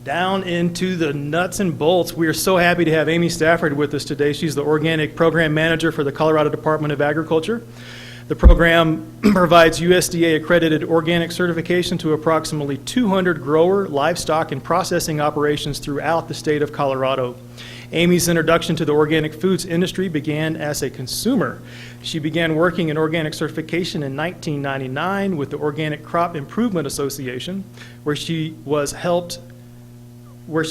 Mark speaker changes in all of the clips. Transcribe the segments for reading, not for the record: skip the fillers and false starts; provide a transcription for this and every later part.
Speaker 1: Down into the nuts and bolts. We are so happy to have Amy Stafford with us today. She's the Organic Program Manager for the Colorado Department of Agriculture. The program provides USDA accredited organic certification to approximately 200 grower, livestock, and processing operations throughout the state of Colorado. Amy's introduction to the organic foods industry began as a consumer. She began working in organic certification in 1999 with the Organic Crop Improvement Association, where she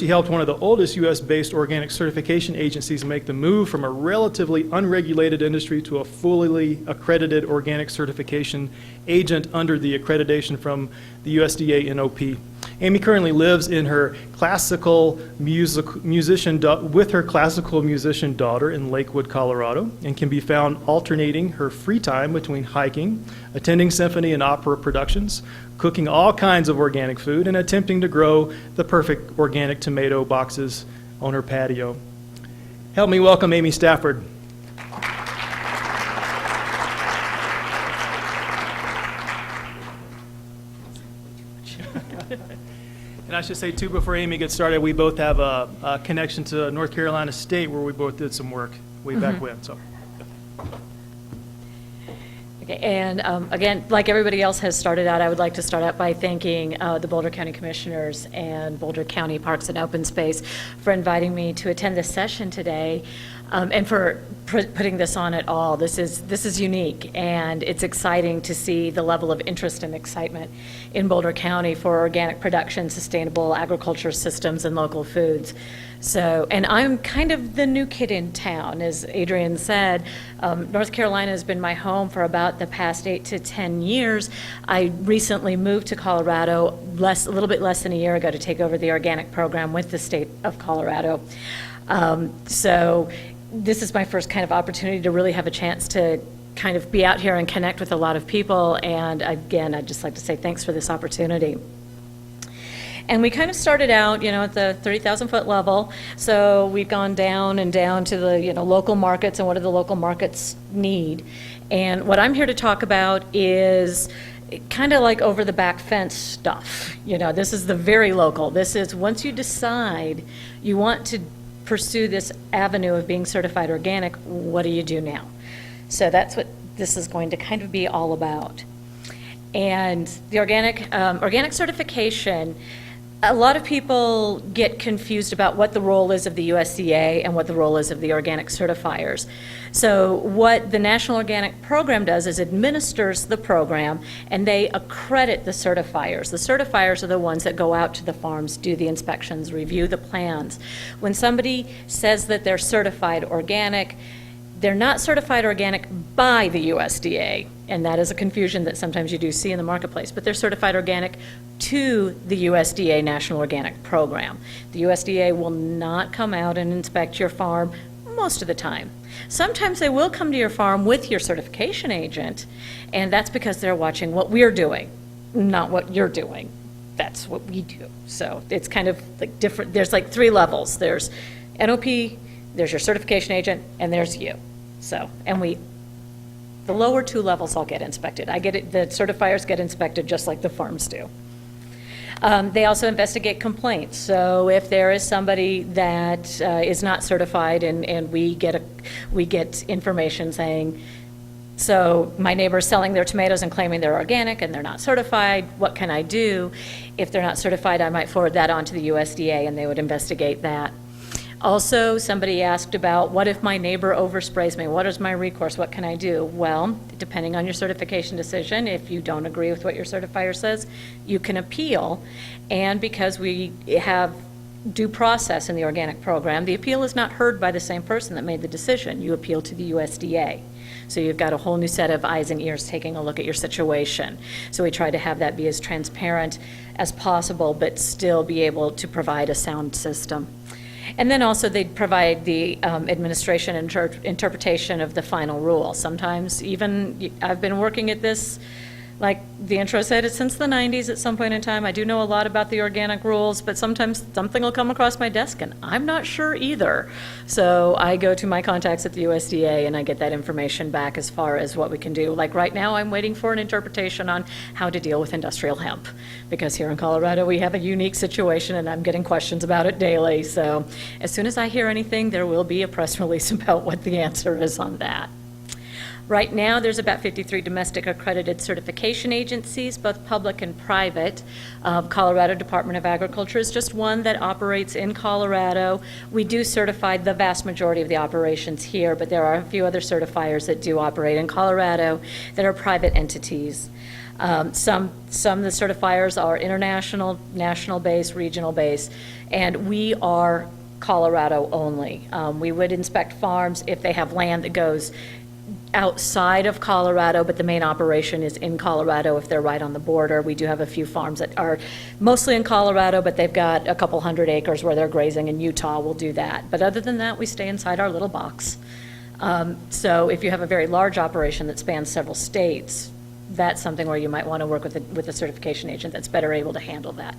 Speaker 1: helped one of the oldest U.S.-based organic certification agencies make the move from a relatively unregulated industry to a fully accredited organic certification agent under the accreditation from the USDA NOP. Amy currently lives in her classical musician daughter in Lakewood, Colorado, and can be found alternating her free time between hiking, attending symphony and opera productions, cooking all kinds of organic food, and attempting to grow the perfect organic tomato boxes on her patio. Help me welcome Amy Stafford. And I should say, too, before Amy gets started, we both have a connection to North Carolina State where we both did some work way back when. So.
Speaker 2: Okay, and again, like everybody else has started out, I would like to start out by thanking the Boulder County Commissioners and Boulder County Parks and Open Space for inviting me to attend this session today, and for putting this on at all. This is unique, and it's exciting to see the level of interest and excitement in Boulder County for organic production, sustainable agriculture systems, and local foods. So, and I'm kind of the new kid in town, as Adrian said. North Carolina has been my home for about the past 8 to 10 years. I recently moved to Colorado a little bit less than a year ago to take over the organic program with the state of Colorado. So this is my first kind of opportunity to really have a chance to kind of be out here and connect with a lot of people. And again, I'd just like to say thanks for this opportunity. And we kind of started out, at the 30,000-foot level. So we've gone down and down to the, local markets and what do the local markets need. And what I'm here to talk about is kind of like over the back fence stuff. This is the very local. This is once you decide you want to pursue this avenue of being certified organic, what do you do now? So that's what this is going to kind of be all about. And the organic certification, a lot of people get confused about what the role is of the USDA and what the role is of the organic certifiers. So what the National Organic Program does is administers the program, and they accredit the certifiers. The certifiers are the ones that go out to the farms, do the inspections, review the plans. When somebody says that they're certified organic, they're not certified organic by the USDA, and that is a confusion that sometimes you do see in the marketplace, but they're certified organic to the USDA National Organic Program. The USDA will not come out and inspect your farm most of the time. Sometimes they will come to your farm with your certification agent, and that's because they're watching what we're doing, not what you're doing. That's what we do. So it's kind of like different. There's like 3 levels. There's NOP, there's your certification agent, and there's you. So, and the lower 2 levels all get inspected. The certifiers get inspected just like the farms do. They also investigate complaints. So if there is somebody that is not certified and we get information saying, so my neighbor is selling their tomatoes and claiming they're organic and they're not certified, what can I do? If they're not certified, I might forward that on to the USDA and they would investigate that. Also, somebody asked about, what if my neighbor oversprays me? What is my recourse? What can I do? Well, depending on your certification decision, if you don't agree with what your certifier says, you can appeal. And because we have due process in the organic program, the appeal is not heard by the same person that made the decision. You appeal to the USDA. So you've got a whole new set of eyes and ears taking a look at your situation. So we try to have that be as transparent as possible, but still be able to provide a sound system. And then also they provide the administration and interpretation of the final rule. Sometimes even, I've been working at this like the intro said, it's since the 90s at some point in time. I do know a lot about the organic rules, but sometimes something will come across my desk and I'm not sure either. So I go to my contacts at the USDA and I get that information back as far as what we can do. Like right now, I'm waiting for an interpretation on how to deal with industrial hemp, because here in Colorado, we have a unique situation and I'm getting questions about it daily. So as soon as I hear anything, there will be a press release about what the answer is on that. Right now, there's about 53 domestic accredited certification agencies, both public and private. Colorado Department of Agriculture is just one that operates in Colorado. We do certify the vast majority of the operations here, but there are a few other certifiers that do operate in Colorado that are private entities. Some of the certifiers are international, national-based, regional-based, and we are Colorado only. We would inspect farms if they have land that goes outside of Colorado, but the main operation is in Colorado if they're right on the border. We do have a few farms that are mostly in Colorado, but they've got a couple hundred acres where they're grazing. In Utah, we'll do that. But other than that, we stay inside our little box. So if you have a very large operation that spans several states, that's something where you might want to work with a certification agent that's better able to handle that.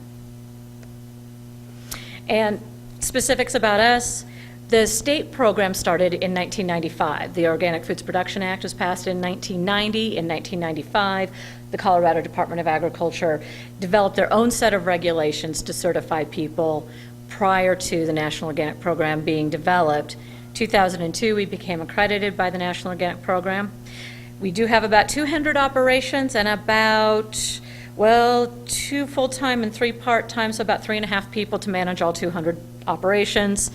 Speaker 2: And specifics about us. The state program started in 1995. The Organic Foods Production Act was passed in 1990. In 1995, the Colorado Department of Agriculture developed their own set of regulations to certify people prior to the National Organic Program being developed. 2002, we became accredited by the National Organic Program. We do have about 200 operations and about, well, 2 full-time and 3 part-time, so about 3.5 people to manage all 200 operations.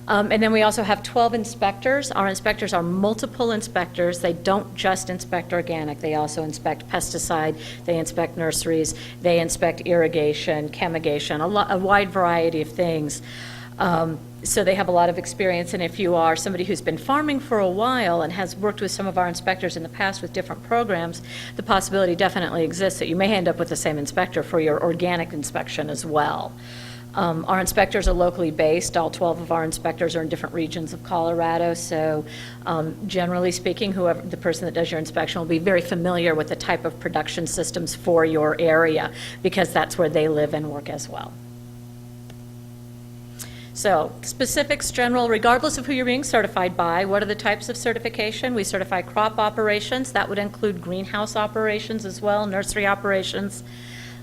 Speaker 2: And then we also have 12 inspectors. Our inspectors are multiple inspectors. They don't just inspect organic. They also inspect pesticide. They inspect nurseries. They inspect irrigation, chemigation, a wide variety of things. So they have a lot of experience. And if you are somebody who's been farming for a while and has worked with some of our inspectors in the past with different programs, the possibility definitely exists that you may end up with the same inspector for your organic inspection as well. Our inspectors are locally based. All 12 of our inspectors are in different regions of Colorado, so generally speaking, whoever the person that does your inspection will be very familiar with the type of production systems for your area, because that's where they live and work as well. So specifics, general, regardless of who you're being certified by, what are the types of certification? We certify crop operations. That would include greenhouse operations as well, nursery operations,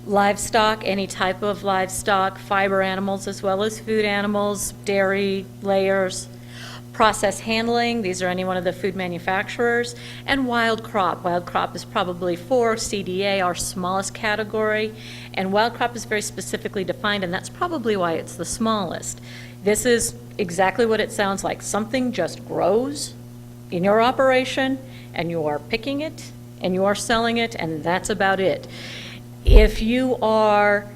Speaker 2: livestock, any type of livestock, fiber animals as well as food animals, dairy, layers, process handling, these are any one of the food manufacturers, and wild crop. Wild crop is probably for CDA, our smallest category, and wild crop is very specifically defined, and that's probably why it's the smallest. This is exactly what it sounds like. Something just grows in your operation, and you are picking it, and you are selling it, and that's about it. If you are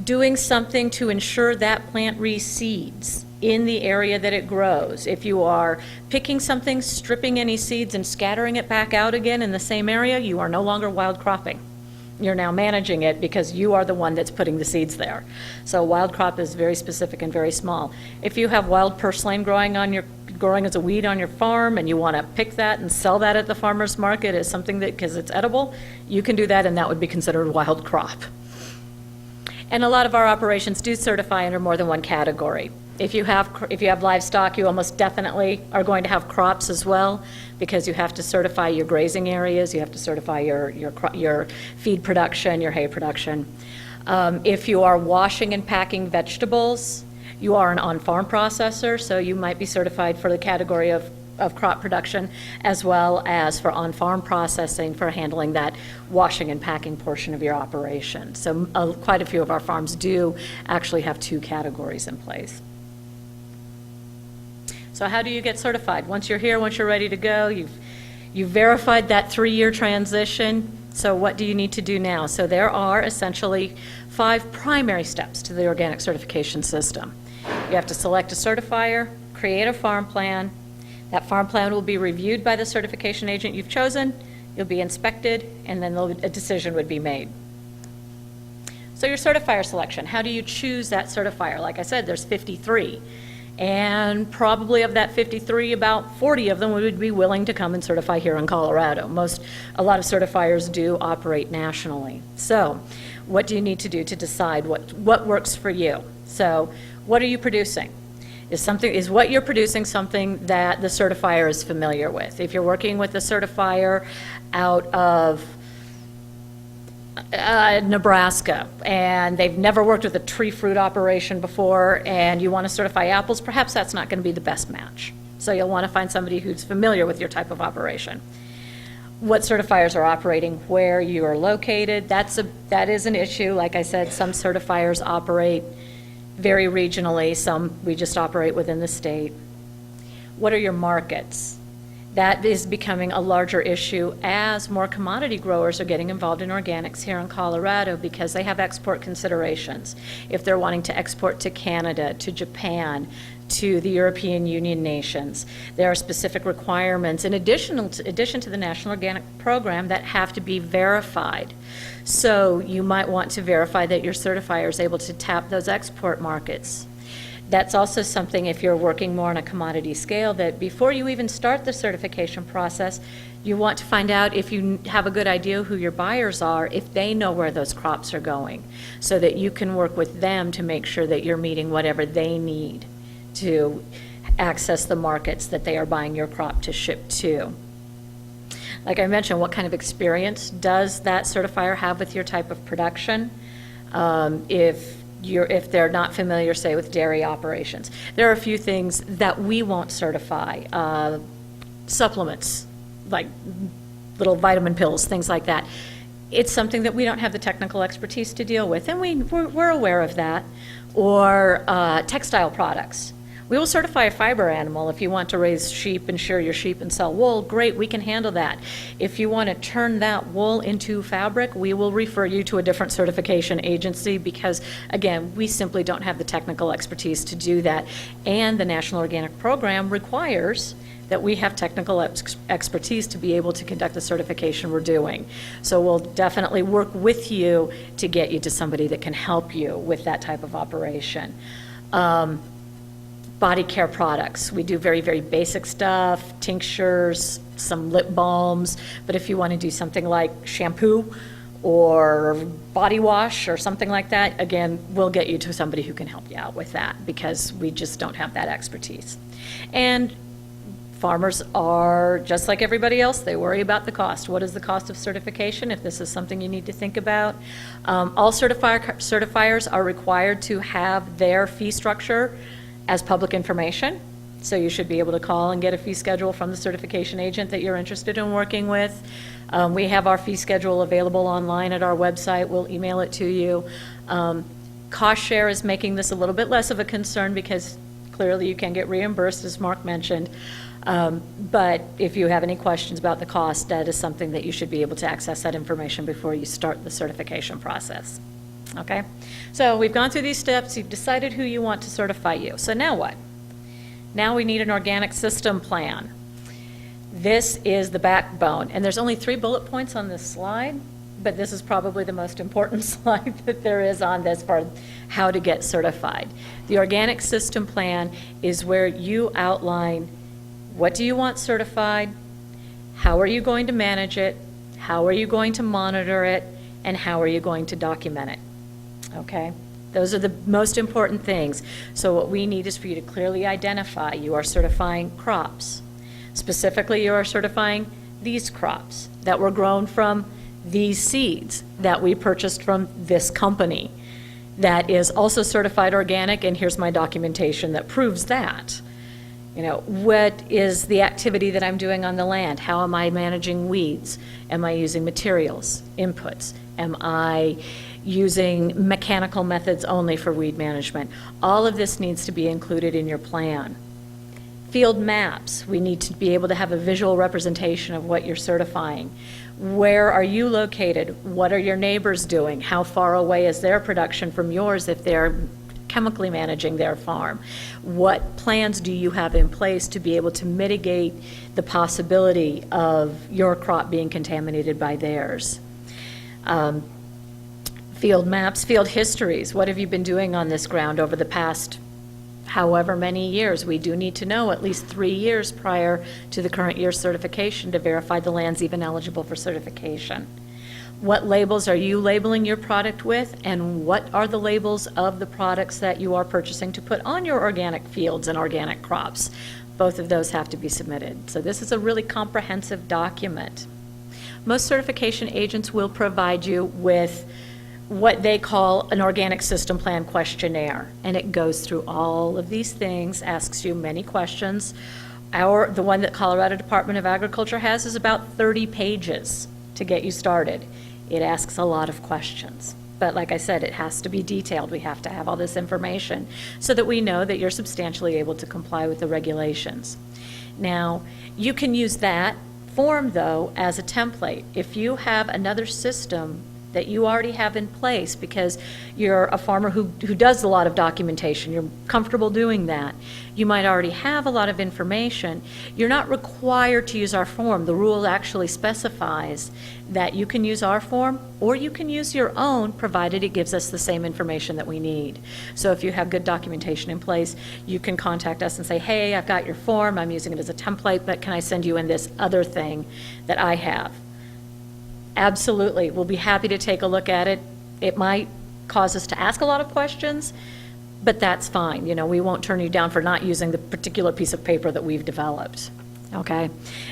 Speaker 2: doing something to ensure that plant reseeds in the area that it grows, if you are picking something, stripping any seeds and scattering it back out again in the same area, you are no longer wild cropping. You're now managing it because you are the one that's putting the seeds there. So wild crop is very specific and very small. If you have wild purslane growing as a weed on your farm and you want to pick that and sell that at the farmer's market as something that, because it's edible, you can do that and that would be considered wild crop. And a lot of our operations do certify under more than one category. If you have livestock, you almost definitely are going to have crops as well, because you have to certify your grazing areas, you have to certify your feed production, your hay production. If you are washing and packing vegetables, you are an on-farm processor, so you might be certified for the category of crop production as well as for on-farm processing for handling that washing and packing portion of your operation. So quite a few of our farms do actually have 2 categories in place. So how do you get certified? Once you're here, once you're ready to go, you've verified that 3-year transition. So what do you need to do now? So there are essentially 5 primary steps to the organic certification system. You have to select a certifier, create a farm plan. That farm plan will be reviewed by the certification agent you've chosen. You'll be inspected, and then a decision would be made. So your certifier selection, how do you choose that certifier? Like I said, there's 53. And probably of that 53, about 40 of them would be willing to come and certify here in Colorado. A lot of certifiers do operate nationally. So what do you need to do to decide what works for you? So what are you producing? Is what you're producing something that the certifier is familiar with? If you're working with a certifier out of Nebraska, and they've never worked with a tree fruit operation before, and you want to certify apples, perhaps that's not going to be the best match. So you'll want to find somebody who's familiar with your type of operation. What certifiers are operating where you are located, that is an issue. Like I said, some certifiers operate very regionally, some we just operate within the state. What are your markets? That is becoming a larger issue as more commodity growers are getting involved in organics here in Colorado because they have export considerations. If they're wanting to export to Canada, to Japan, to the European Union nations, there are specific requirements in addition to the National Organic Program that have to be verified. So you might want to verify that your certifier is able to tap those export markets. That's also something, if you're working more on a commodity scale, that before you even start the certification process, you want to find out, if you have a good idea who your buyers are, if they know where those crops are going, so that you can work with them to make sure that you're meeting whatever they need to access the markets that they are buying your crop to ship to. Like I mentioned, what kind of experience does that certifier have with your type of production? If they're not familiar, say, with dairy operations. There are a few things that we won't certify. Supplements, like little vitamin pills, things like that. It's something that we don't have the technical expertise to deal with, and we're aware of that. Or textile products. We will certify a fiber animal. If you want to raise sheep and shear your sheep and sell wool, great, we can handle that. If you want to turn that wool into fabric, we will refer you to a different certification agency because, again, we simply don't have the technical expertise to do that. And the National Organic Program requires that we have technical expertise to be able to conduct the certification we're doing. So we'll definitely work with you to get you to somebody that can help you with that type of operation. Body care products. We do very, very basic stuff, tinctures, some lip balms, but if you want to do something like shampoo or body wash or something like that, again, we'll get you to somebody who can help you out with that because we just don't have that expertise. And farmers are, just like everybody else, they worry about the cost. What is the cost of certification, if this is something you need to think about? All certifiers are required to have their fee structure as public information, so you should be able to call and get a fee schedule from the certification agent that you're interested in working with. We have our fee schedule available online at our website. We'll email it to you. Cost share is making this a little bit less of a concern because clearly you can get reimbursed, as Mark mentioned. But if you have any questions about the cost, that is something that you should be able to access that information before you start the certification process. Okay? So we've gone through these steps. You've decided who you want to certify you. So now what? Now we need an organic system plan. This is the backbone. And there's only 3 bullet points on this slide, but this is probably the most important slide that there is on this for how to get certified. The organic system plan is where you outline what do you want certified, how are you going to manage it, how are you going to monitor it, and how are you going to document it. Okay? Those are the most important things. So what we need is for you to clearly identify you are certifying crops. Specifically, you are certifying these crops that were grown from these seeds that we purchased from this company that is also certified organic, and here's my documentation that proves that. You know, what is the activity that I'm doing on the land? How am I managing weeds? Am I using materials, inputs? Am I using mechanical methods only for weed management? All of this needs to be included in your plan. Field maps, we need to be able to have a visual representation of what you're certifying. Where are you located? What are your neighbors doing? How far away is their production from yours if they're chemically managing their farm? What plans do you have in place to be able to mitigate the possibility of your crop being contaminated by theirs? Field maps, field histories. What have you been doing on this ground over the past however many years. We do need to know at least 3 years prior to the current year's certification to verify the land's even eligible for certification. What labels are you labeling your product with, and what are the labels of the products that you are purchasing to put on your organic fields and organic crops? Both of those have to be submitted. So this is a really comprehensive document. Most certification agents will provide you with what they call an organic system plan questionnaire, and it goes through all of these things, asks you many questions. The one that Colorado Department of Agriculture has is about 30 pages to get you started. It asks a lot of questions, but like I said, it has to be detailed. We have to have all this information so that we know that you're substantially able to comply with the regulations. Now, you can use that form, though, as a template. If you have another system that you already have in place because you're a farmer who does a lot of documentation, you're comfortable doing that, you might already have a lot of information, you're not required to use our form. The rule actually specifies that you can use our form or you can use your own, provided it gives us the same information that we need. So if you have good documentation in place, you can contact us and say, hey, I've got your form, I'm using it as a template, but can I send you in this other thing that I have? Absolutely. We'll be happy to take a look at it. It might cause us to ask a lot of questions, but that's fine. You know, we won't turn you down for not using the particular piece of paper that we've developed. Okay?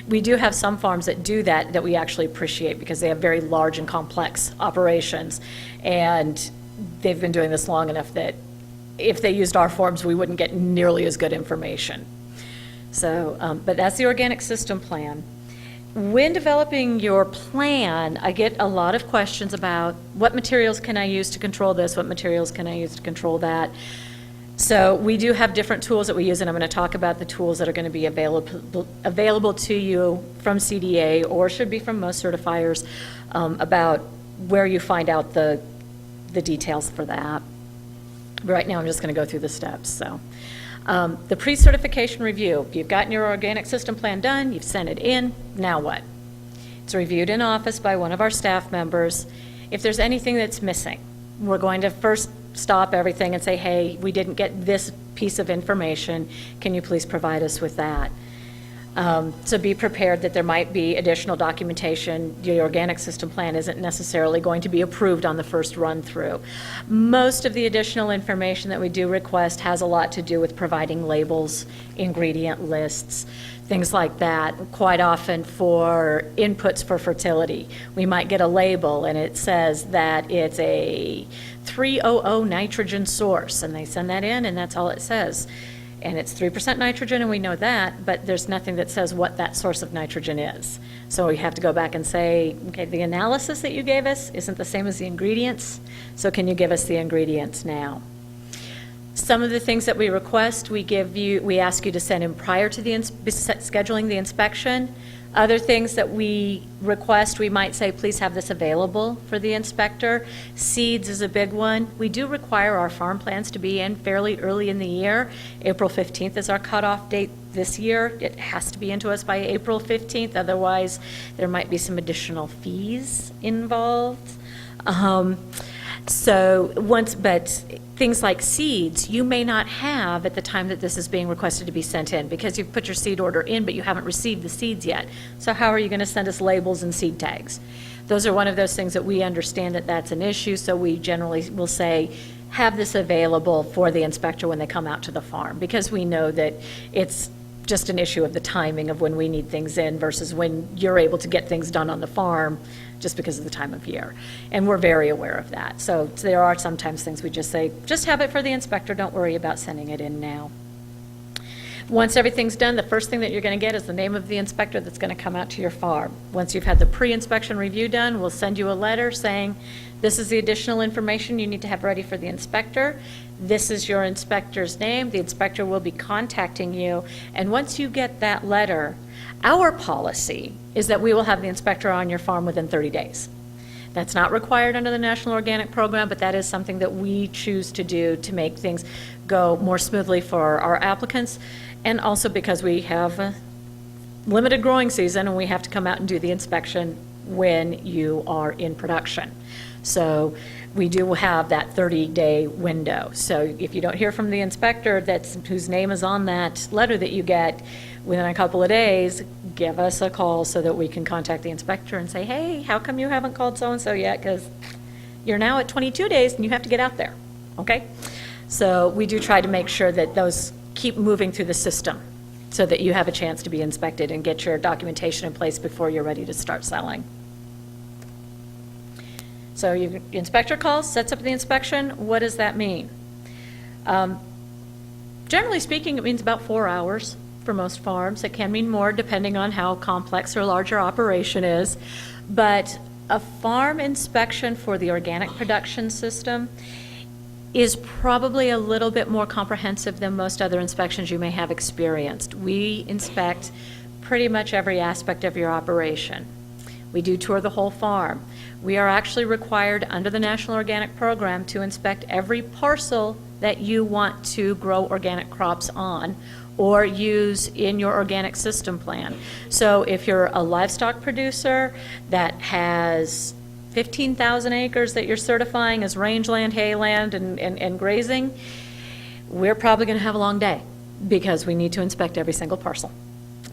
Speaker 2: We do have some farms that do that we actually appreciate because they have very large and complex operations, and they've been doing this long enough that if they used our forms, we wouldn't get nearly as good information. So, but that's the organic system plan. When developing your plan, I get a lot of questions about what materials can I use to control this, what materials can I use to control that. So we do have different tools that we use, and I'm going to talk about the tools that are going to be available to you from CDA or should be from most certifiers, about where you find out the details for that. Right now I'm just going to go through the steps. So. The pre-certification review, you've gotten your organic system plan done, you've sent it in, now what? It's reviewed in office by one of our staff members. If there's anything that's missing, we're going to first stop everything and say, hey, we didn't get this piece of information, can you please provide us with that? So be prepared that there might be additional documentation. The organic system plan isn't necessarily going to be approved on the first run through. Most of the additional information that we do request has a lot to do with providing labels, ingredient lists, things like that. Quite often for inputs for fertility, we might get a label and it says that it's a 300 nitrogen source, and they send that in and that's all it says. And it's 3% nitrogen, and we know that, but there's nothing that says what that source of nitrogen is. So we have to go back and say, okay, the analysis that you gave us isn't the same as the ingredients, so can you give us the ingredients now? Some of the things that we request, we ask you to send in prior to the scheduling the inspection. Other things that we request, we might say, please have this available for the inspector. Seeds is a big one. We do require our farm plans to be in fairly early in the year. April 15th is our cutoff date this year. It has to be into us by April 15th, otherwise there might be some additional fees involved. But things like seeds, you may not have at the time that this is being requested to be sent in because you've put your seed order in, but you haven't received the seeds yet. So how are you going to send us labels and seed tags? Those are one of those things that we understand that that's an issue, so we generally will say, have this available for the inspector when they come out to the farm, because we know that it's just an issue of the timing of when we need things in versus when you're able to get things done on the farm just because of the time of year. And we're very aware of that. So there are sometimes things we just say, just have it for the inspector, don't worry about sending it in now. Once everything's done, the first thing that you're going to get is the name of the inspector that's going to come out to your farm. Once you've had the pre-inspection review done, we'll send you a letter saying, this is the additional information you need to have ready for the inspector. This is your inspector's name. The inspector will be contacting you. And once you get that letter, our policy is that we will have the inspector on your farm within 30 days. That's not required under the National Organic Program, but that is something that we choose to do to make things go more smoothly for our applicants, and also because we have a limited growing season and we have to come out and do the inspection when you are in production. So we do have that 30-day window. So if you don't hear from the inspector whose name is on that letter that you get within a couple of days, give us a call so that we can contact the inspector and say, hey, how come you haven't called so-and-so yet? Because you're now at 22 days and you have to get out there, okay? So we do try to make sure that those keep moving through the system so that you have a chance to be inspected and get your documentation in place before you're ready to start selling. So your inspector calls, sets up the inspection. What does that mean? Generally speaking, it means about 4 hours for most farms. It can mean more depending on how complex or large your operation is. But a farm inspection for the organic production system is probably a little bit more comprehensive than most other inspections you may have experienced. We inspect pretty much every aspect of your operation. We do tour the whole farm. We are actually required under the National Organic Program to inspect every parcel that you want to grow organic crops on or use in your organic system plan. So if you're a livestock producer that has 15,000 acres that you're certifying as rangeland, hayland, and grazing, we're probably going to have a long day because we need to inspect every single parcel.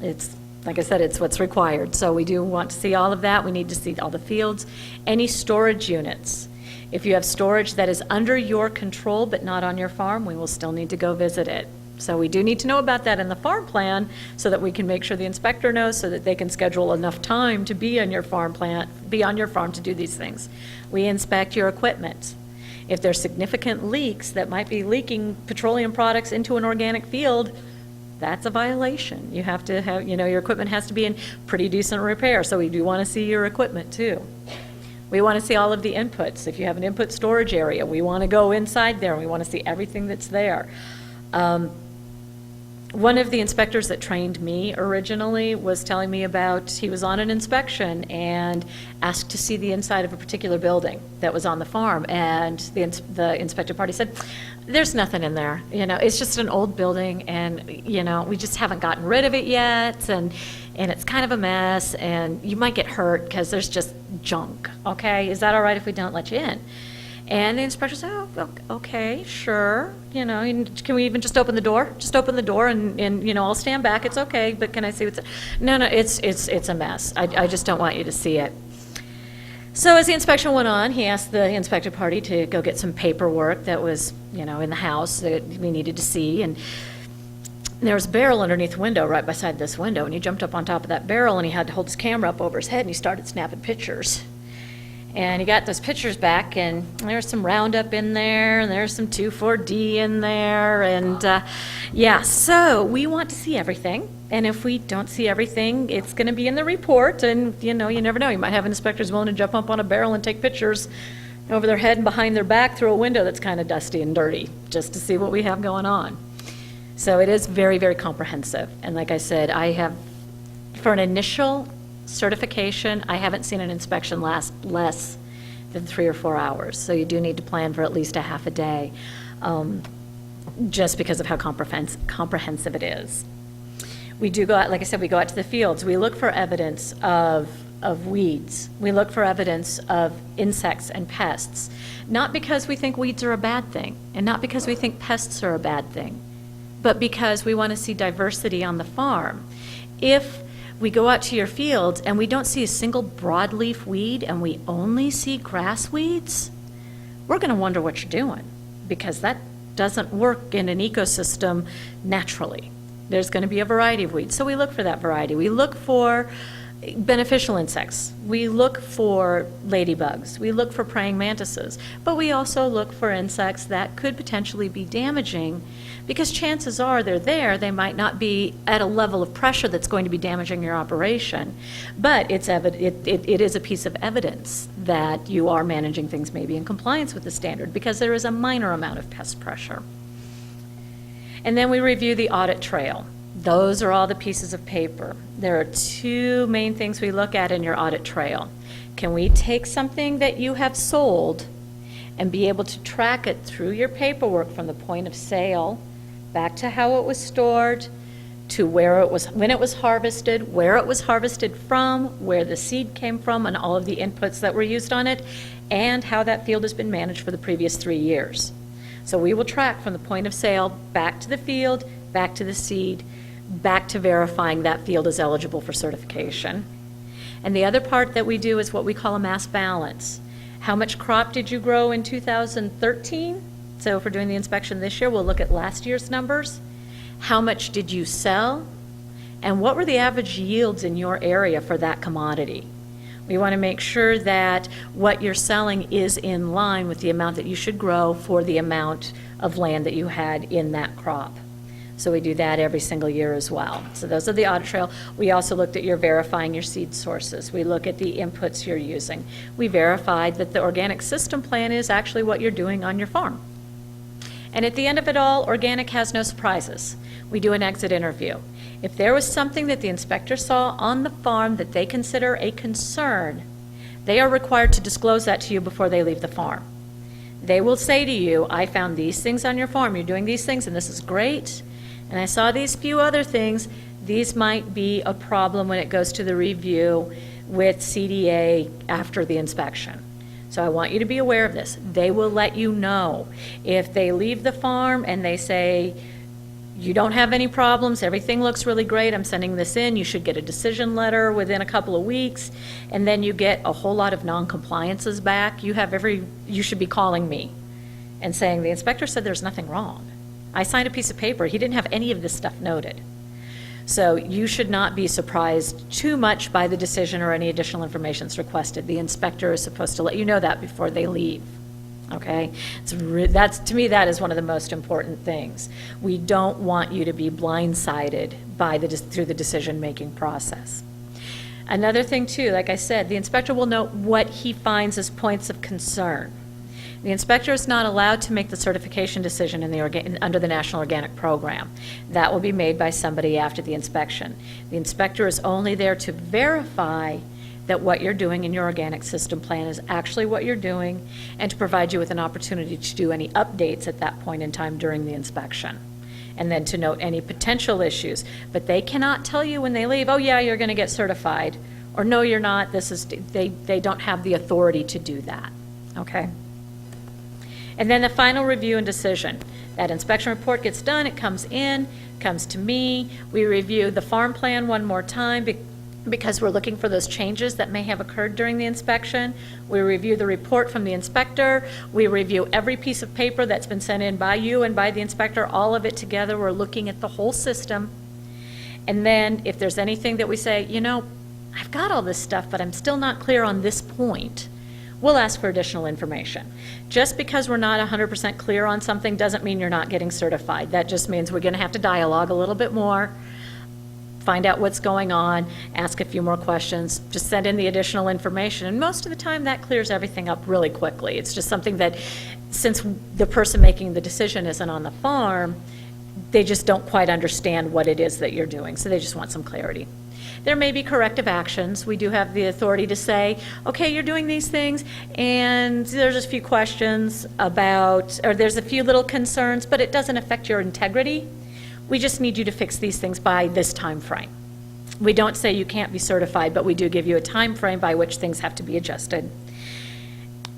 Speaker 2: It's, like I said, it's what's required. So we do want to see all of that. We need to see all the fields, any storage units. If you have storage that is under your control but not on your farm, we will still need to go visit it. So we do need to know about that in the farm plan so that we can make sure the inspector knows so that they can schedule enough time to be on your farm to do these things. We inspect your equipment. If there's significant leaks that might be leaking petroleum products into an organic field, that's a violation. You have to have, your equipment has to be in pretty decent repair. So we do want to see your equipment too. We want to see all of the inputs. If you have an input storage area, we want to go inside there and we want to see everything that's there. One of the inspectors that trained me originally was telling me about, he was on an inspection and asked to see the inside of a particular building that was on the farm, and the inspected party said, there's nothing in there, it's just an old building, and we just haven't gotten rid of it yet, and it's kind of a mess, and you might get hurt because there's just junk. Okay, is that all right if we don't let you in? And the inspector said, oh, okay, sure. Can we even just open the door? Just open the door and I'll stand back. It's okay, but can I see what's... No, it's a mess. I just don't want you to see it. So as the inspection went on, he asked the inspected party to go get some paperwork that was, in the house that we needed to see. And there was a barrel underneath the window right beside this window. And he jumped up on top of that barrel and he had to hold his camera up over his head and he started snapping pictures. And he got those pictures back, and there's some Roundup in there, and there's some 2,4-D in there, and so we want to see everything. And if we don't see everything, it's going to be in the report, and you never know. You might have inspectors willing to jump up on a barrel and take pictures over their head and behind their back through a window that's kind of dusty and dirty, just to see what we have going on. So it is very, very comprehensive. And like I said, I have, for an initial certification, I haven't seen an inspection last less than 3 or 4 hours. So you do need to plan for at least a half a day, just because of how comprehensive it is. We do go out, like I said, we go out to the fields. We look for evidence of weeds. We look for evidence of insects and pests, not because we think weeds are a bad thing, and not because we think pests are a bad thing, but because we want to see diversity on the farm. If we go out to your fields and we don't see a single broadleaf weed and we only see grass weeds, we're going to wonder what you're doing, because that doesn't work in an ecosystem naturally. There's going to be a variety of weeds. So we look for that variety. We look for beneficial insects. We look for ladybugs. We look for praying mantises. But we also look for insects that could potentially be damaging, because chances are they're there. They might not be at a level of pressure that's going to be damaging your operation. But it is a piece of evidence that you are managing things maybe in compliance with the standard, because there is a minor amount of pest pressure. And then we review the audit trail. Those are all the pieces of paper. There are 2 main things we look at in your audit trail. Can we take something that you have sold and be able to track it through your paperwork from the point of sale back to how it was stored, to where it was, when it was harvested, where it was harvested from, where the seed came from, and all of the inputs that were used on it, and how that field has been managed for the previous 3 years. So we will track from the point of sale back to the field, back to the seed, back to verifying that field is eligible for certification. And the other part that we do is what we call a mass balance. How much crop did you grow in 2013? So if we're doing the inspection this year, we'll look at last year's numbers. How much did you sell? And what were the average yields in your area for that commodity? We want to make sure that what you're selling is in line with the amount that you should grow for the amount of land that you had in that crop. So we do that every single year as well. So those are the audit trail. We also looked at your verifying your seed sources. We look at the inputs you're using. We verified that the organic system plan is actually what you're doing on your farm. And at the end of it all, organic has no surprises. We do an exit interview. If there was something that the inspector saw on the farm that they consider a concern, they are required to disclose that to you before they leave the farm. They will say to you, I found these things on your farm, you're doing these things, and this is great. And I saw these few other things. These might be a problem when it goes to the review with CDA after the inspection. So I want you to be aware of this. They will let you know. If they leave the farm and they say, you don't have any problems, everything looks really great, I'm sending this in, you should get a decision letter within a couple of weeks, and then you get a whole lot of non-compliances back, you should be calling me and saying, the inspector said there's nothing wrong. I signed a piece of paper. He didn't have any of this stuff noted. So you should not be surprised too much by the decision or any additional information that's requested. The inspector is supposed to let you know that before they leave. Okay? That's, to me, that is one of the most important things. We don't want you to be blindsided through the decision-making process. Another thing, too, like I said, the inspector will note what he finds as points of concern. The inspector is not allowed to make the certification decision under the National Organic Program. That will be made by somebody after the inspection. The inspector is only there to verify that what you're doing in your organic system plan is actually what you're doing, and to provide you with an opportunity to do any updates at that point in time during the inspection, and then to note any potential issues. But they cannot tell you when they leave, oh yeah, you're going to get certified, or no, you're not. They don't have the authority to do that. Okay? And then the final review and decision. That inspection report gets done, it comes in, comes to me. We review the farm plan one more time because we're looking for those changes that may have occurred during the inspection. We review the report from the inspector. We review every piece of paper that's been sent in by you and by the inspector, all of it together. We're looking at the whole system. And then if there's anything that we say, you know, I've got all this stuff, but I'm still not clear on this point, we'll ask for additional information. Just because we're not 100% clear on something doesn't mean you're not getting certified. That just means we're going to have to dialogue a little bit more, find out what's going on, ask a few more questions, just send in the additional information. And most of the time that clears everything up really quickly. It's just something that, since the person making the decision isn't on the farm, they just don't quite understand what it is that you're doing. So they just want some clarity. There may be corrective actions. We do have the authority to say, okay, you're doing these things, and there's a few questions about, or there's a few little concerns, but it doesn't affect your integrity. We just need you to fix these things by this time frame. We don't say you can't be certified, but we do give you a time frame by which things have to be adjusted.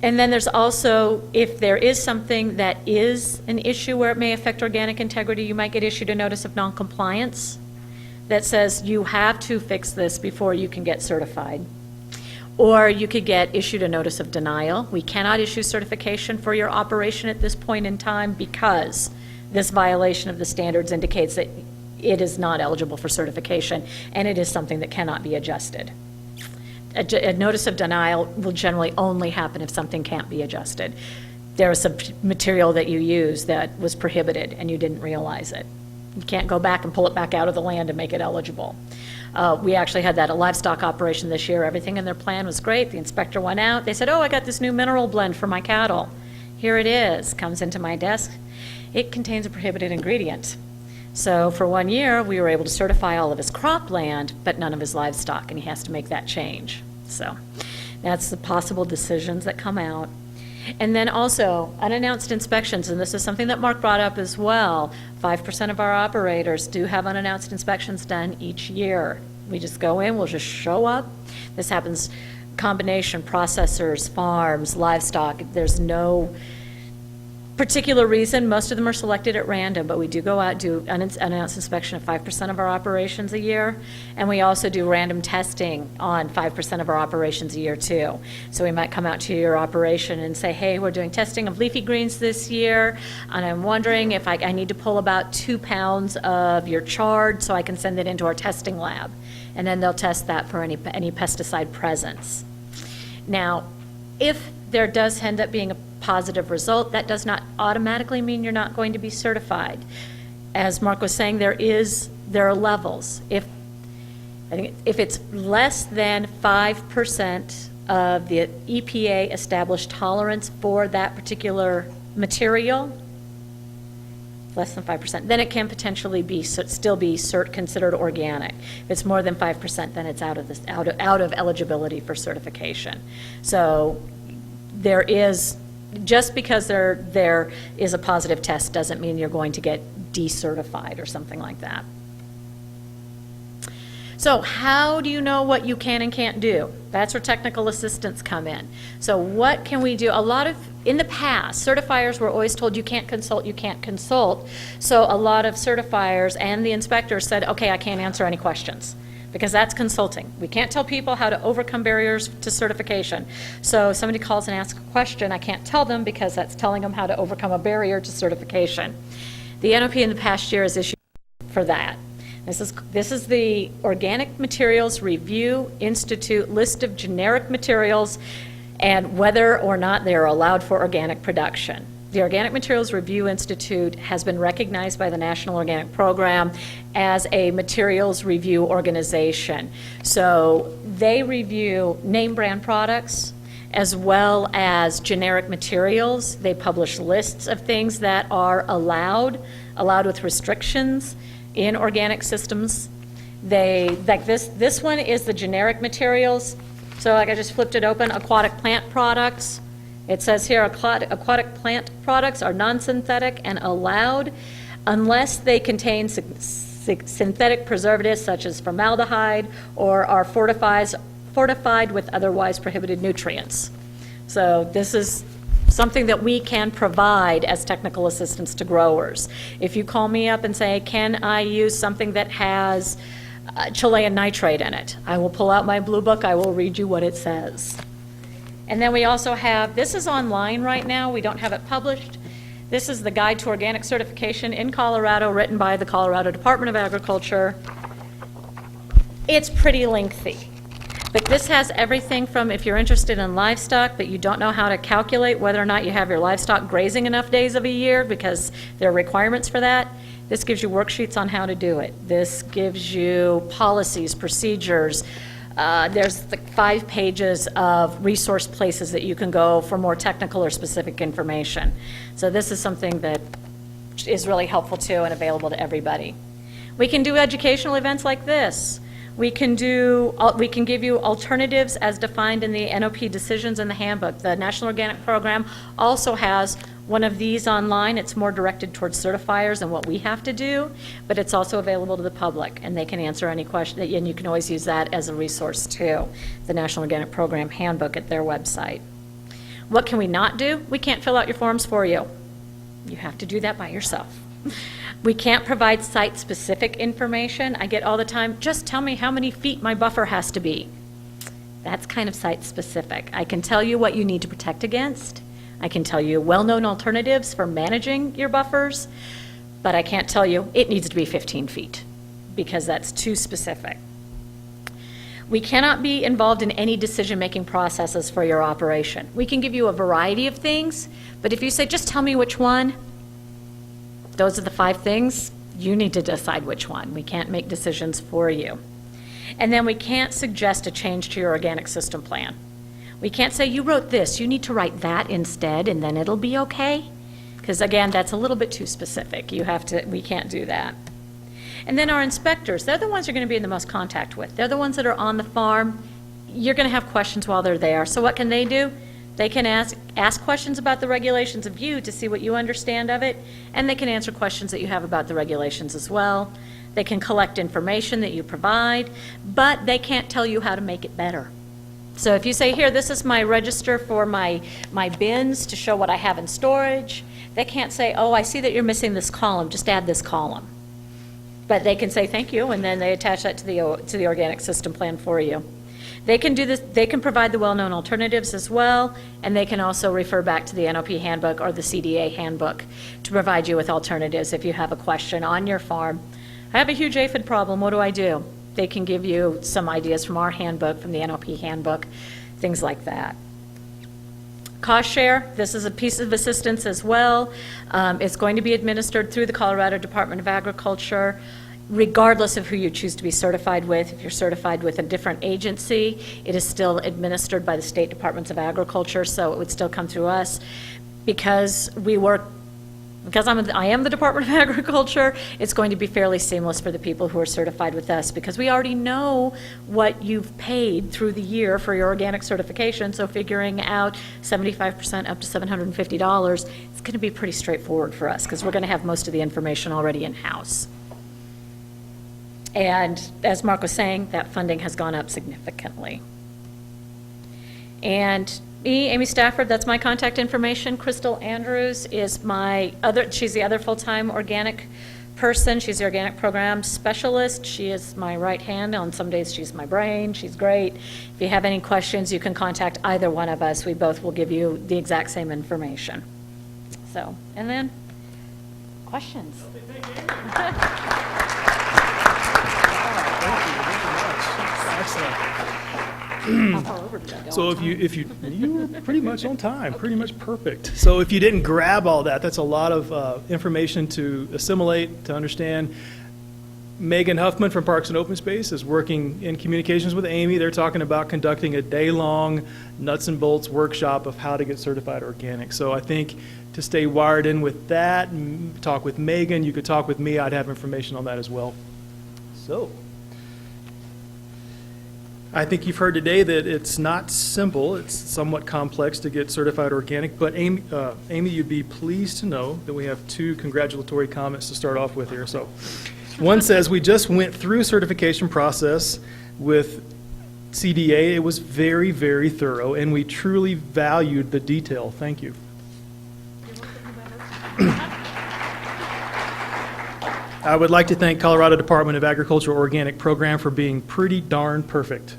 Speaker 2: And then there's also, if there is something that is an issue where it may affect organic integrity, you might get issued a notice of noncompliance that says you have to fix this before you can get certified. Or you could get issued a notice of denial. We cannot issue certification for your operation at this point in time because this violation of the standards indicates that it is not eligible for certification, and it is something that cannot be adjusted. A notice of denial will generally only happen if something can't be adjusted. There was some material that you used that was prohibited and you didn't realize it. You can't go back and pull it back out of the land and make it eligible. We actually had that at a livestock operation this year. Everything in their plan was great. The inspector went out. They said, oh, I got this new mineral blend for my cattle. Here it is. Comes into my desk. It contains a prohibited ingredient. So for 1 year, we were able to certify all of his cropland, but none of his livestock, and he has to make that change. So that's the possible decisions that come out. And then also, unannounced inspections, and this is something that Mark brought up as well. 5% of our operators do have unannounced inspections done each year. We just go in, we'll just show up. This happens combination, processors, farms, livestock. There's no particular reason. Most of them are selected at random, but we do go out, do unannounced inspection of 5% of our operations a year, and we also do random testing on 5% of our operations a year too. So we might come out to your operation and say, hey, we're doing testing of leafy greens this year, and I'm wondering if I need to pull about 2 pounds of your chard so I can send it into our testing lab. And then they'll test that for any pesticide presence. Now, if there does end up being a positive result, that does not automatically mean you're not going to be certified. As Mark was saying, there are levels. If it's less than 5% of the EPA established tolerance for that particular material, less than 5%, then it can potentially still be considered organic. If it's more than 5%, then it's out of eligibility for certification. So there is, just because there is a positive test doesn't mean you're going to get decertified or something like that. So how do you know what you can and can't do? That's where technical assistants come in. So what can we do? In the past, certifiers were always told you can't consult, you can't consult. So a lot of certifiers and the inspectors said, okay, I can't answer any questions, because that's consulting. We can't tell people how to overcome barriers to certification. So if somebody calls and asks a question, I can't tell them, because that's telling them how to overcome a barrier to certification. The NOP in the past year has issued for that. This is the Organic Materials Review Institute list of generic materials and whether or not they are allowed for organic production. The Organic Materials Review Institute has been recognized by the National Organic Program as a materials review organization. So they review name brand products as well as generic materials. They publish lists of things that are allowed with restrictions in organic systems. Like this one is the generic materials. So like I just flipped it open, aquatic plant products. It says here aquatic plant products are non-synthetic and allowed unless they contain synthetic preservatives such as formaldehyde or are fortified with otherwise prohibited nutrients. So this is something that we can provide as technical assistance to growers. If you call me up and say, can I use something that has Chilean nitrate in it? I will pull out my blue book, I will read you what it says. And then we also have, this is online right now, we don't have it published. This is the Guide to Organic Certification in Colorado, written by the Colorado Department of Agriculture. It's pretty lengthy. But this has everything from, if you're interested in livestock but you don't know how to calculate whether or not you have your livestock grazing enough days of a year, because there are requirements for that, this gives you worksheets on how to do it. This gives you policies, procedures. There's 5 pages of resource places that you can go for more technical or specific information. So this is something that is really helpful too and available to everybody. We can do educational events like this. We can give you alternatives as defined in the NOP decisions in the handbook. The National Organic Program also has one of these online. It's more directed towards certifiers and what we have to do, but it's also available to the public, and they can answer any question, and you can always use that as a resource too, the National Organic Program handbook at their website. What can we not do? We can't fill out your forms for you. You have to do that by yourself. We can't provide site-specific information. I get all the time, just tell me how many feet my buffer has to be. That's kind of site-specific. I can tell you what you need to protect against. I can tell you well-known alternatives for managing your buffers, but I can't tell you it needs to be 15 feet because that's too specific. We cannot be involved in any decision-making processes for your operation. We can give you a variety of things, but if you say, just tell me which one, those are the 5 things, you need to decide which one. We can't make decisions for you. And then we can't suggest a change to your organic system plan. We can't say, you wrote this, you need to write that instead, and then it'll be okay. Because again, that's a little bit too specific. We can't do that. And then our inspectors, they're the ones you're going to be in the most contact with. They're the ones that are on the farm. You're going to have questions while they're there. So what can they do? They can ask questions about the regulations of you to see what you understand of it, and they can answer questions that you have about the regulations as well. They can collect information that you provide, but they can't tell you how to make it better. So if you say, here, this is my register for my bins to show what I have in storage, they can't say, oh, I see that you're missing this column, just add this column. But they can say thank you, and then they attach that to the organic system plan for you. They can do this, they can provide the well-known alternatives as well, and they can also refer back to the NOP handbook or the CDA handbook to provide you with alternatives if you have a question on your farm. I have a huge aphid problem, what do I do? They can give you some ideas from our handbook, from the NOP handbook, things like that. Cost share, this is a piece of assistance as well. It's going to be administered through the Colorado Department of Agriculture, regardless of who you choose to be certified with. If you're certified with a different agency, it is still administered by the state departments of agriculture, so it would still come through us. Because I am the Department of Agriculture, it's going to be fairly seamless for the people who are certified with us, because we already know what you've paid through the year for your organic certification, so figuring out 75% up to $750, it's going to be pretty straightforward for us, because we're going to have most of the information already in-house. And as Mark was saying, that funding has gone up significantly. And Amy Stafford, that's my contact information. Crystal Andrews is she's the other full-time organic person. She's the organic program specialist. She is my right hand. On some days she's my brain. She's great. If you have any questions, you can contact either one of us. We both will give you the exact same information. So, and then, questions? How far over did I go?
Speaker 1: So you were pretty much on time, pretty much perfect. So if you didn't grab all that, that's a lot of information to assimilate, to understand. Megan Huffman from Parks and Open Space is working in communications with Amy. They're talking about conducting a day-long nuts and bolts workshop of how to get certified organic. So I think to stay wired in with that, and talk with Megan, you could talk with me. I'd have information on that as well. So I think you've heard today that it's not simple. It's somewhat complex to get certified organic. But Amy, you'd be pleased to know that we have two congratulatory comments to start off with here. So one says, we just went through certification process with CDA. It was very, very thorough, and we truly valued the detail. Thank you. I would like to thank Colorado Department of Agriculture Organic Program for being pretty darn perfect.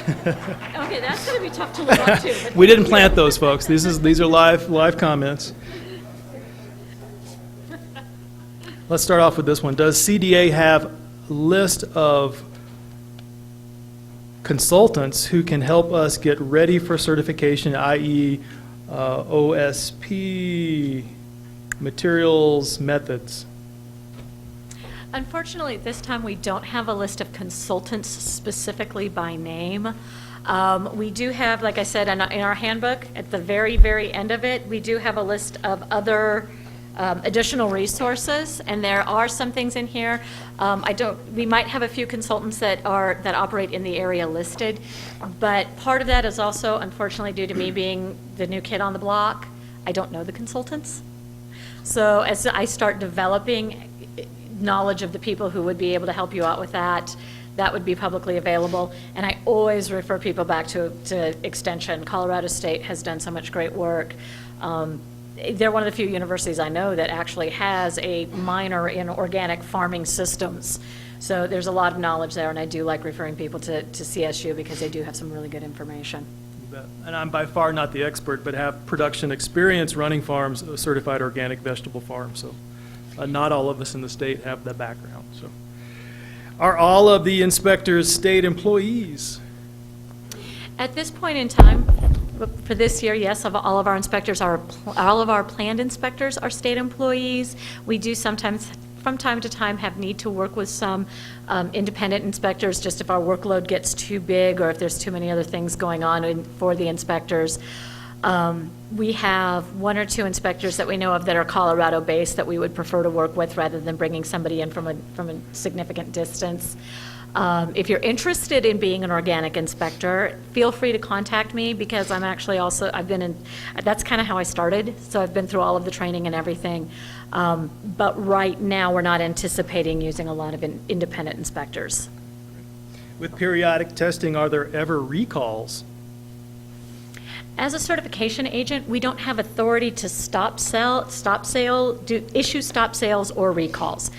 Speaker 2: Okay, that's going to be tough to live up to.
Speaker 1: We didn't plant those, folks. These are live comments. Let's start off with this one. Does CDA have a list of consultants who can help us get ready for certification, i.e. OSP, materials, methods?
Speaker 2: Unfortunately, at this time, we don't have a list of consultants specifically by name. We do have, like I said, in our handbook, at the very, very end of it, we do have a list of other additional resources, and there are some things in here. We might have a few consultants that operate in the area listed, but part of that is also, unfortunately, due to me being the new kid on the block, I don't know the consultants. So as I start developing knowledge of the people who would be able to help you out with that, that would be publicly available. And I always refer people back to Extension. Colorado State has done so much great work. They're one of the few universities I know that actually has a minor in organic farming systems. So there's a lot of knowledge there, and I do like referring people to CSU because they do have some really good information.
Speaker 1: You bet. And I'm by far not the expert, but have production experience running farms, certified organic vegetable farms. So not all of us in the state have that background. So, are all of the inspectors state employees?
Speaker 2: At this point in time, for this year, yes, all of our inspectors are, all of our planned inspectors are state employees. We do sometimes, from time to time, have need to work with some independent inspectors, just if our workload gets too big or if there's too many other things going on for the inspectors. We have one or two inspectors that we know of that are Colorado-based that we would prefer to work with rather than bringing somebody in from a significant distance. If you're interested in being an organic inspector, feel free to contact me because I'm actually also, that's kind of how I started, so I've been through all of the training and everything. But right now, we're not anticipating using a lot of independent inspectors.
Speaker 1: With periodic testing, are there ever recalls?
Speaker 2: As a certification agent, we don't have authority to issue stop sales or recalls.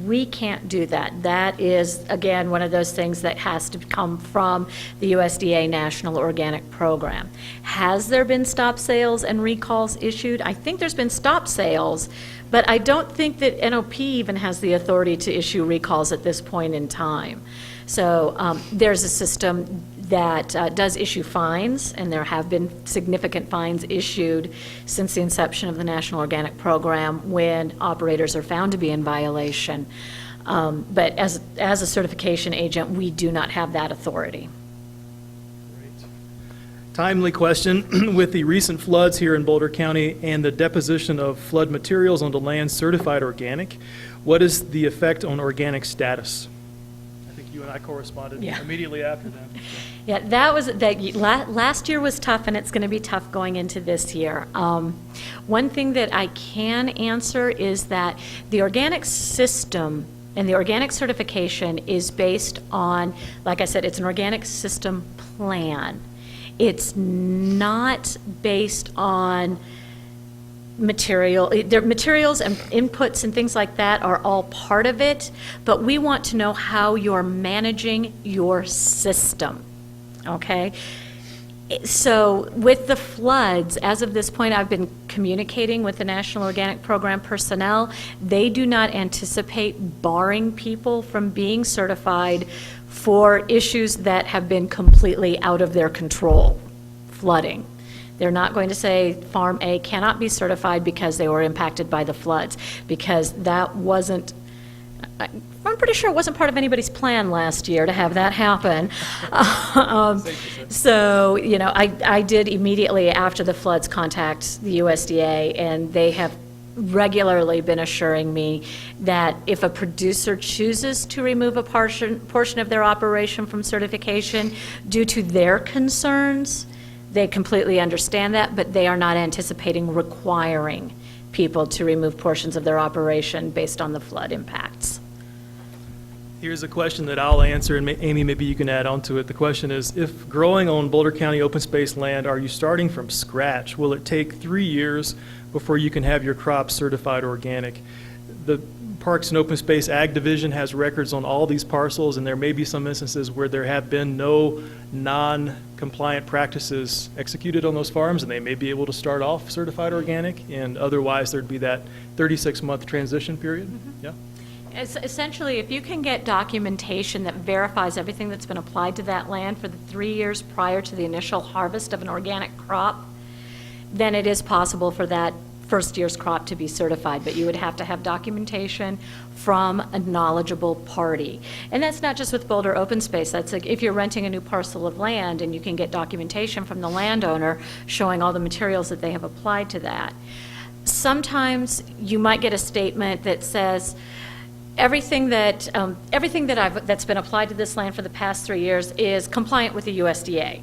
Speaker 2: We can't do that. That is, again, one of those things that has to come from the USDA National Organic Program. Has there been stop sales and recalls issued? I think there's been stop sales, but I don't think that NOP even has the authority to issue recalls at this point in time. So there's a system that does issue fines, and there have been significant fines issued since the inception of the National Organic Program when operators are found to be in violation. But as a certification agent, we do not have that authority.
Speaker 1: Timely question. With the recent floods here in Boulder County and the deposition of flood materials onto land certified organic, what is the effect on organic status? I think you and I corresponded immediately after that.
Speaker 2: Yeah, last year was tough, and it's going to be tough going into this year. One thing that I can answer is that the organic system and the organic certification is based on, like I said, it's an organic system plan. It's not based on materials and inputs and things like that are all part of it, but we want to know how you're managing your system. Okay, so with the floods, as of this point, I've been communicating with the National Organic Program personnel. They do not anticipate barring people from being certified for issues that have been completely out of their control, flooding. They're not going to say Farm A cannot be certified because they were impacted by the floods, because that wasn't, I'm pretty sure it wasn't part of anybody's plan last year to have that happen. So, you know, I did immediately after the floods contact the USDA, and they have regularly been assuring me that if a producer chooses to remove a portion of their operation from certification due to their concerns, they completely understand that, but they are not anticipating requiring people to remove portions of their operation based on the flood impacts.
Speaker 1: Here's a question that I'll answer, and Amy, maybe you can add on to it. The question is, if growing on Boulder County open space land, are you starting from scratch? Will it take 3 years before you can have your crop certified organic? The Parks and Open Space Ag Division has records on all these parcels, and there may be some instances where there have been no non-compliant practices executed on those farms, and they may be able to start off certified organic, and otherwise there'd be that 36-month transition period. Mm-hmm. Yeah.
Speaker 2: Essentially, if you can get documentation that verifies everything that's been applied to that land for the 3 years prior to the initial harvest of an organic crop, then it is possible for that first year's crop to be certified, but you would have to have documentation from a knowledgeable party. And that's not just with Boulder Open Space. That's like if you're renting a new parcel of land and you can get documentation from the landowner showing all the materials that they have applied to that. Sometimes you might get a statement that says, everything that's been applied to this land for the past 3 years is compliant with the USDA.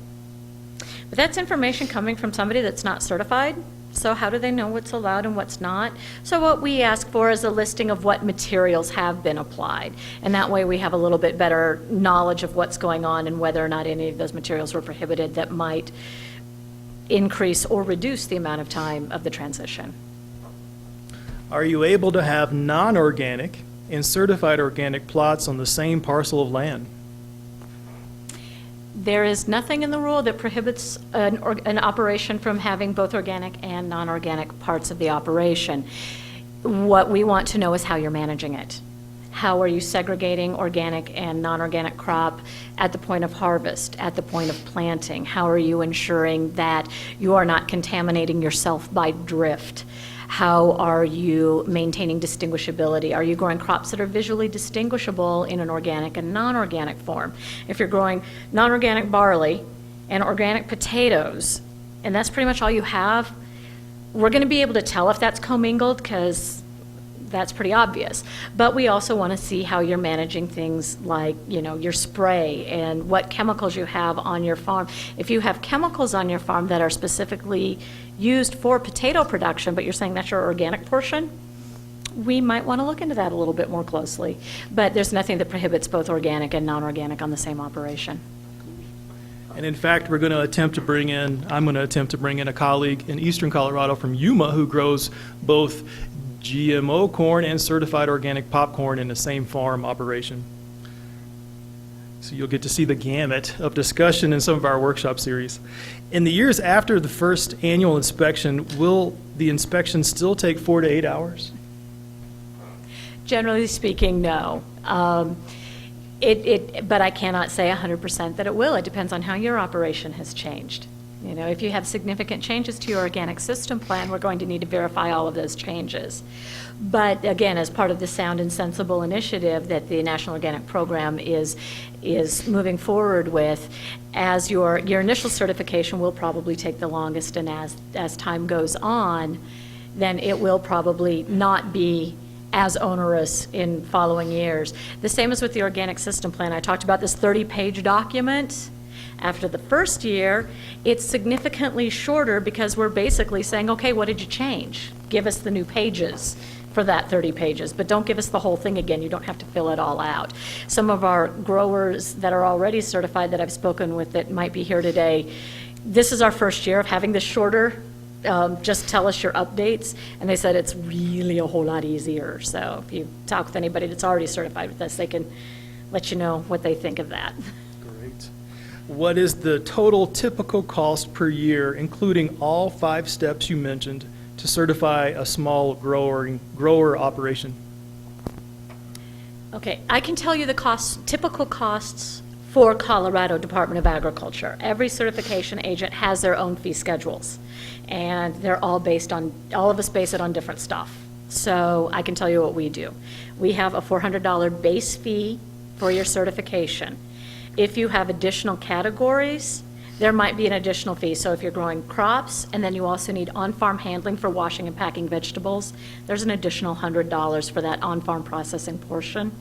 Speaker 2: But that's information coming from somebody that's not certified, so how do they know what's allowed and what's not? So what we ask for is a listing of what materials have been applied, and that way we have a little bit better knowledge of what's going on and whether or not any of those materials were prohibited that might increase or reduce the amount of time of the transition.
Speaker 1: Are you able to have non-organic and certified organic plots on the same parcel of land?
Speaker 2: There is nothing in the rule that prohibits an operation from having both organic and non-organic parts of the operation. What we want to know is how you're managing it. How are you segregating organic and non-organic crop at the point of harvest, at the point of planting? How are you ensuring that you are not contaminating yourself by drift? How are you maintaining distinguishability? Are you growing crops that are visually distinguishable in an organic and non-organic form? If you're growing non-organic barley and organic potatoes, and that's pretty much all you have, we're going to be able to tell if that's commingled because that's pretty obvious. But we also want to see how you're managing things like, you know, your spray and what chemicals you have on your farm. If you have chemicals on your farm that are specifically used for potato production, but you're saying that's your organic portion, we might want to look into that a little bit more closely. But there's nothing that prohibits both organic and non-organic on the same operation.
Speaker 1: And in fact, I'm going to attempt to bring in a colleague in eastern Colorado from Yuma who grows both GMO corn and certified organic popcorn in the same farm operation. So you'll get to see the gamut of discussion in some of our workshop series. In the years after the first annual inspection, will the inspection still take 4 to 8 hours?
Speaker 2: Generally speaking, no. But I cannot say 100% that it will. It depends on how your operation has changed. You know, if you have significant changes to your organic system plan, we're going to need to verify all of those changes. But again, as part of the sound and sensible initiative that the National Organic Program is moving forward with, as your initial certification will probably take the longest, and as time goes on, then it will probably not be as onerous in following years. The same as with the organic system plan. I talked about this 30-page document. After the first year, it's significantly shorter because we're basically saying, okay, what did you change? Give us the new pages for that 30 pages, but don't give us the whole thing again. You don't have to fill it all out. Some of our growers that are already certified that I've spoken with that might be here today, this is our first year of having this shorter. Just tell us your updates. And they said it's really a whole lot easier. So if you talk with anybody that's already certified with us, they can let you know what they think of that.
Speaker 1: Great. What is the total typical cost per year, including all 5 steps you mentioned, to certify a small grower operation?
Speaker 2: Okay, I can tell you the typical costs for Colorado Department of Agriculture. Every certification agent has their own fee schedules, and they're all of us base it on different stuff. So I can tell you what we do. We have a $400 base fee for your certification. If you have additional categories, there might be an additional fee. So if you're growing crops and then you also need on-farm handling for washing and packing vegetables, there's an additional $100 for that on-farm processing portion.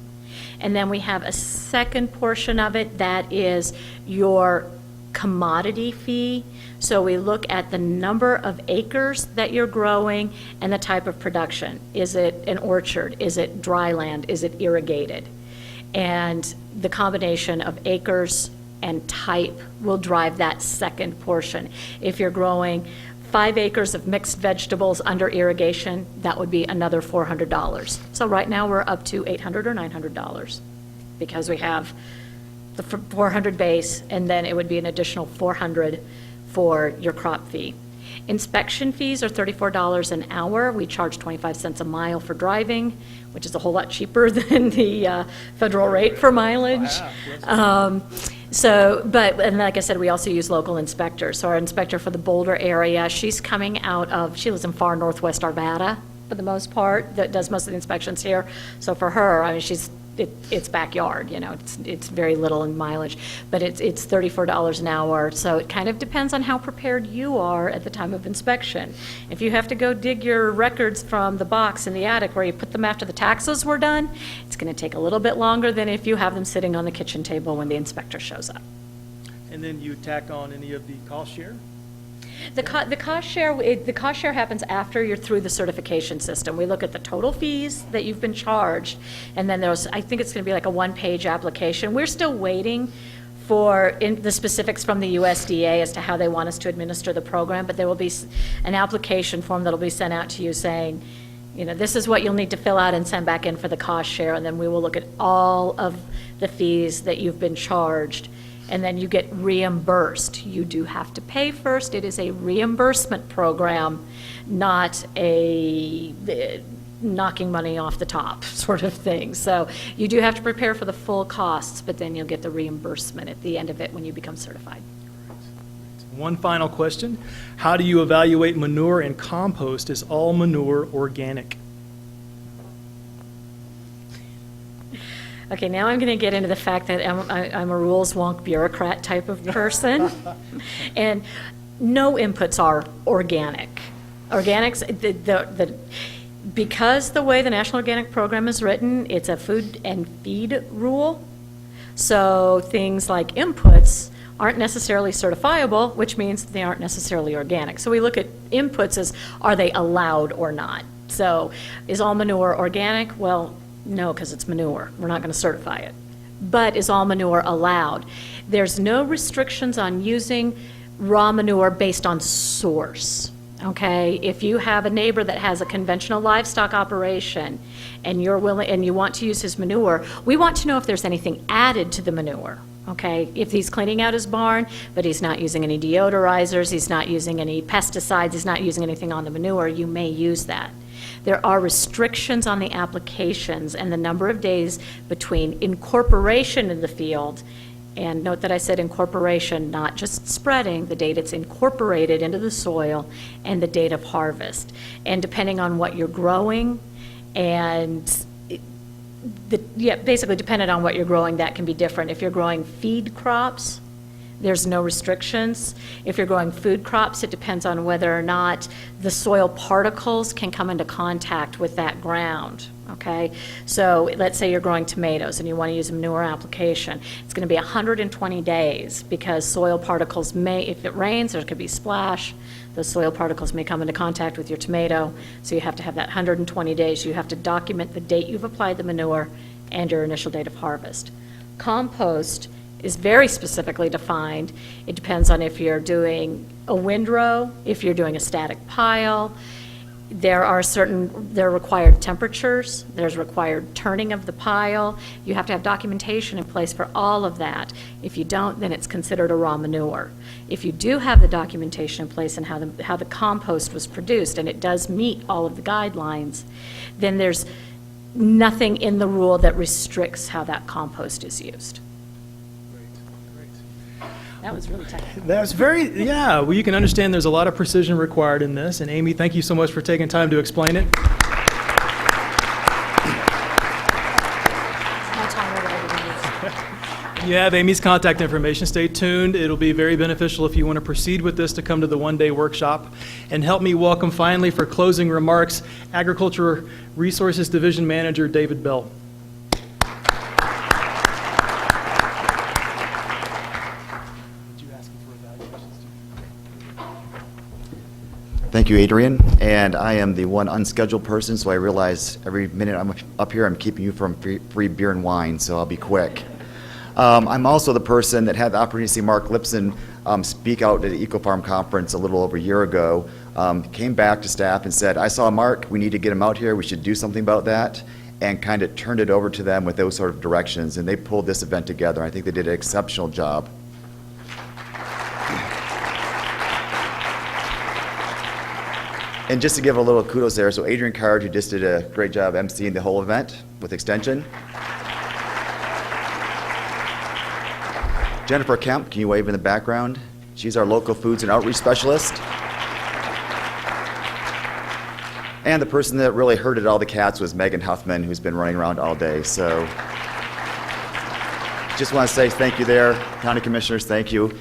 Speaker 2: And then we have a second portion of it that is your commodity fee. So we look at the number of acres that you're growing and the type of production. Is it an orchard? Is it dry land? Is it irrigated? And the combination of acres and type will drive that second portion. If you're growing 5 acres of mixed vegetables under irrigation, that would be another $400. So right now we're up to $800 or $900 because we have the 400 base, and then it would be an additional 400 for your crop fee. Inspection fees are $34 an hour. We charge 25 cents a mile for driving, which is a whole lot cheaper than the federal rate for mileage. And like I said, we also use local inspectors. So our inspector for the Boulder area, she lives in far northwest Arvada for the most part, that does most of the inspections here. So for her, I mean, it's backyard, you know, it's very little in mileage, but it's $34 an hour. So it kind of depends on how prepared you are at the time of inspection. If you have to go dig your records from the box in the attic where you put them after the taxes were done, it's going to take a little bit longer than if you have them sitting on the kitchen table when the inspector shows up.
Speaker 1: And then you tack on any of the cost share?
Speaker 2: The cost share happens after you're through the certification system. We look at the total fees that you've been charged, and then I think it's going to be like a 1-page application. We're still waiting for the specifics from the USDA as to how they want us to administer the program, but there will be an application form that will be sent out to you saying, you know, this is what you'll need to fill out and send back in for the cost share, and then we will look at all of the fees that you've been charged. And then you get reimbursed. You do have to pay first. It is a reimbursement program, not a knocking money off the top sort of thing. So you do have to prepare for the full costs, but then you'll get the reimbursement at the end of it when you become certified.
Speaker 1: One final question. How do you evaluate manure and compost? Is all manure organic?
Speaker 2: Okay, now I'm going to get into the fact that I'm a rules wonk bureaucrat type of person. And no inputs are organic. Organics, because the way the National Organic Program is written, it's a food and feed rule. So things like inputs aren't necessarily certifiable, which means they aren't necessarily organic. So we look at inputs as, are they allowed or not? So is all manure organic? Well, no, because it's manure. We're not going to certify it. But is all manure allowed? There's no restrictions on using raw manure based on source. Okay, if you have a neighbor that has a conventional livestock operation and you're willing and you want to use his manure, we want to know if there's anything added to the manure. Okay, if he's cleaning out his barn, but he's not using any deodorizers, he's not using any pesticides, he's not using anything on the manure, you may use that. There are restrictions on the applications and the number of days between incorporation in the field. And note that I said incorporation, not just spreading, the date it's incorporated into the soil and the date of harvest. And depending on what you're growing and basically depending on what you're growing, that can be different. If you're growing feed crops, there's no restrictions. If you're growing food crops, it depends on whether or not the soil particles can come into contact with that ground. Okay, so let's say you're growing tomatoes and you want to use a manure application. It's going to be 120 days because soil particles may, if it rains, there could be splash. Those soil particles may come into contact with your tomato, so you have to have that 120 days. You have to document the date you've applied the manure and your initial date of harvest. Compost is very specifically defined. It depends on if you're doing a windrow, if you're doing a static pile. There are required temperatures, there's required turning of the pile. You have to have documentation in place for all of that. If you don't, then it's considered a raw manure. If you do have the documentation in place and how the compost was produced, and it does meet all of the guidelines, then there's nothing in the rule that restricts how that compost is used. That was really technical.
Speaker 1: That's very, yeah, well, you can understand there's a lot of precision required in this. And Amy, thank you so much for taking time to explain it. You have Amy's contact information. Stay tuned. It'll be very beneficial if you want to proceed with this to come to the one-day workshop. And help me welcome finally for closing remarks, Agriculture Resources Division Manager David Bell.
Speaker 3: Thank you, Adrian. And I am the one unscheduled person, so I realize every minute I'm up here, I'm keeping you from free beer and wine, so I'll be quick. I'm also the person that had the opportunity to see Mark Lipson speak out at the Eco Farm Conference a little over a year ago. Came back to staff and said, I saw Mark, we need to get him out here, we should do something about that, and kind of turned it over to them with those sort of directions, and they pulled this event together. I think they did an exceptional job. And just to give a little kudos there, so Adrian Card, who just did a great job emceeing the whole event with Extension. Jennifer Kemp, can you wave in the background? She's our local foods and outreach specialist. And the person that really herded all the cats was Megan Huffman, who's been running around all day. So just want to say thank you there. County Commissioners, thank you.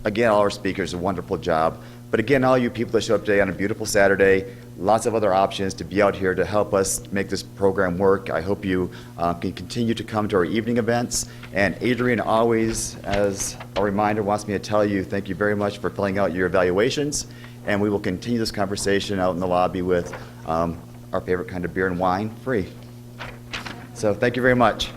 Speaker 3: Again, all our speakers, a wonderful job. But again, all you people that show up today on a beautiful Saturday, lots of other options to be out here to help us make this program work. I hope you can continue to come to our evening events. And Adrian always, as a reminder, wants me to tell you thank you very much for filling out your evaluations. And we will continue this conversation out in the lobby with our favorite kind of beer and wine free. So thank you very much.